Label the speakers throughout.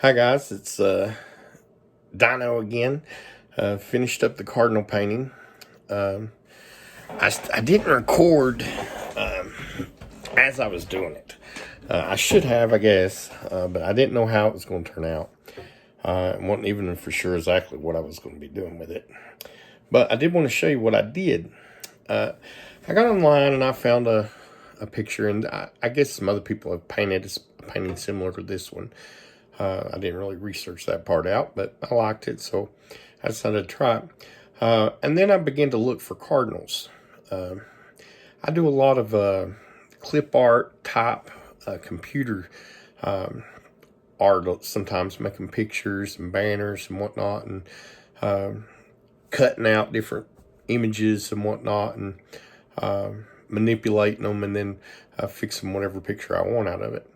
Speaker 1: Hi guys, it's Dino again. Finished up the cardinal painting. Um, I didn't record um, as I was doing it. I should have, I guess, but I didn't know how it was going to turn out. I wasn't even for sure exactly what I was going to be doing with it. But I did want to show you what I did. I got online and I found a picture, and I guess some other people have painted a painting similar to this one. I didn't really research that part out, but I liked it, so I decided to try it. And then I began to look for cardinals. I do a lot of clip art type computer art, sometimes making pictures and banners and whatnot, and cutting out different images and whatnot, and manipulating them, and then fixing whatever picture I want out of it.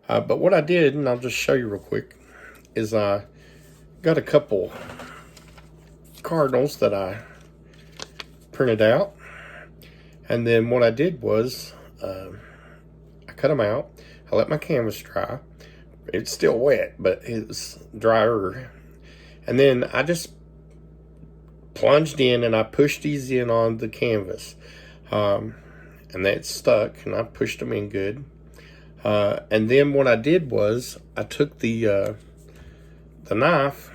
Speaker 1: But what I did, and I'll just show you real quick, is I got a couple cardinals that I printed out. And then what I did was I cut them out. I let my canvas dry. It's still wet, but it's drier. And then I just plunged in and I pushed these in on the canvas. And that stuck, and I pushed them in good. And then what I did was I took the knife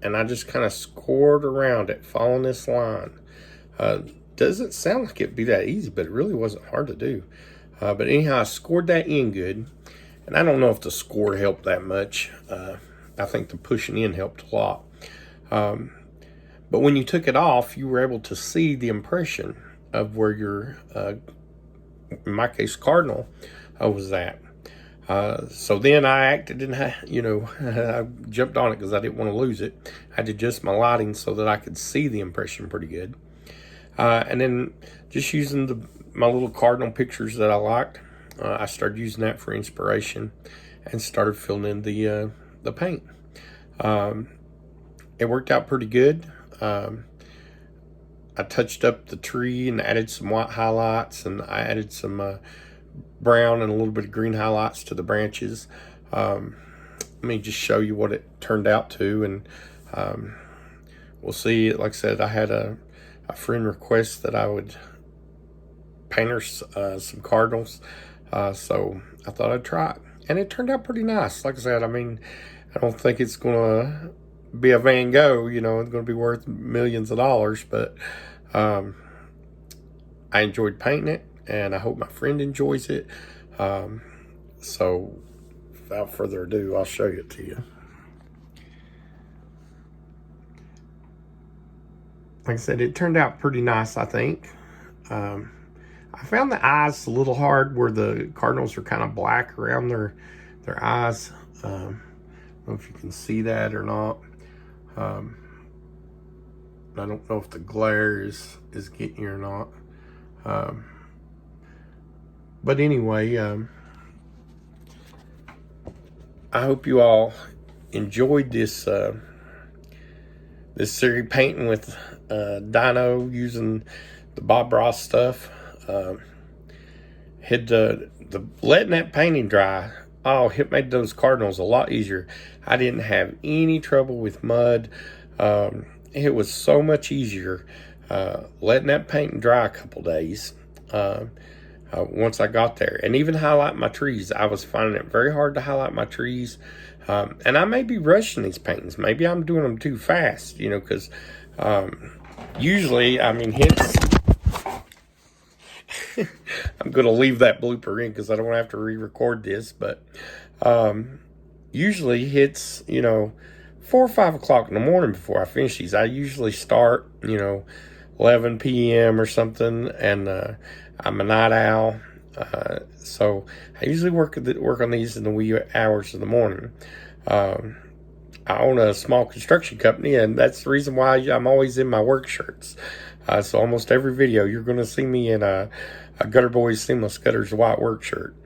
Speaker 1: and I just kind of scored around it, following this line. Doesn't sound like it'd be that easy, but it really wasn't hard to do. But anyhow, I scored that in good. And I don't know if the score helped that much. I think the pushing in helped a lot. But when you took it off, you were able to see the impression of where your, in my case, cardinal was at. So then I acted and, I jumped on it because I didn't want to lose it. I had to adjust my lighting so that I could see the impression pretty good. And then just using my little cardinal pictures that I liked, I started using that for inspiration and started filling in the paint. It worked out pretty good. I touched up the tree and added some white highlights, and I added some brown and a little bit of green highlights to the branches. Let me just show you what it turned out to, and we'll see. Like I said, I had a friend request that I would paint her some cardinals, so I thought I'd try it, and it turned out pretty nice. Like I said, I mean, I don't think it's gonna be a Van Gogh, it's gonna be worth millions of dollars, but I enjoyed painting it, and I hope my friend enjoys it. So without further ado, I'll show it to you. Like I said, it turned out pretty nice, I think. I found the eyes a little hard where the cardinals are kind of black around their eyes. I don't know if you can see that or not. I don't know if the glare is getting you or not. But anyway, I hope you all enjoyed this this series painting with Dino using the Bob Ross stuff. Had the letting that painting dry. Oh, it made those cardinals a lot easier. I didn't have any trouble with mud. It was so much easier letting that painting dry a couple days. Once I got there, and even highlight my trees, I was finding it very hard to highlight my trees. And I may be rushing these paintings. Maybe I'm doing them too fast, because usually, I mean, hits. I'm going to leave that blooper in because I don't want to have to re-record this. But usually hits, 4 or 5 o'clock in the morning before I finish these. I usually start, 11 p.m. or something, and I'm a night owl. So I usually work on these in the wee hours of the morning. I own a small construction company, and that's the reason why I'm always in my work shirts. So almost every video, you're going to see me in a Gutter Boys Seamless Gutters white work shirt,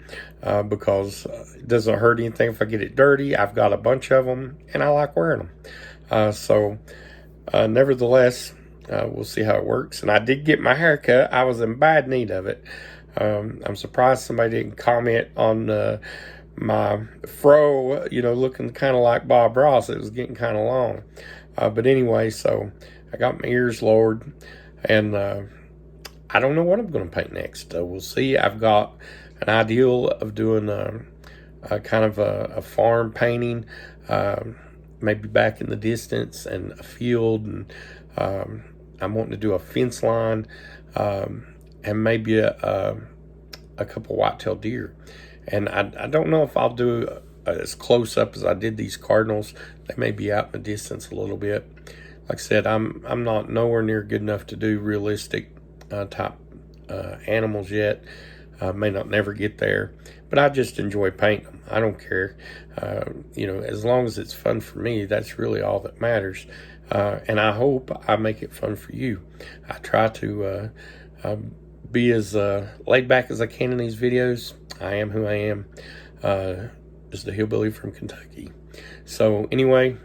Speaker 1: because it doesn't hurt anything if I get it dirty. I've got a bunch of them, and I like wearing them. Nevertheless, we'll see how it works. And I did get my hair cut. I was in bad need of it. I'm surprised somebody didn't comment on my fro, you know, looking kind of like Bob Ross. It was getting kind of long. But anyway, so I got my ears lowered, and I don't know what I'm going to paint next. We'll see. I've got an ideal of doing a kind of a farm painting, maybe back in the distance, and a field, and I'm wanting to do a fence line, and maybe a couple white-tailed deer. And I don't know if I'll do as close up as I did these cardinals. They may be out in the distance a little bit. Like I said, I'm not nowhere near good enough to do realistic type animals yet. May not never get there, but I just enjoy painting them. I don't care. You know, as long as it's fun for me, that's really all that matters. And I hope I make it fun for you. I try to be as laid back as I can in these videos. I am who I am, just a hillbilly from Kentucky. So anyway,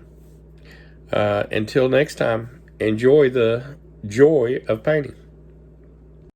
Speaker 1: until next time, enjoy the joy of painting.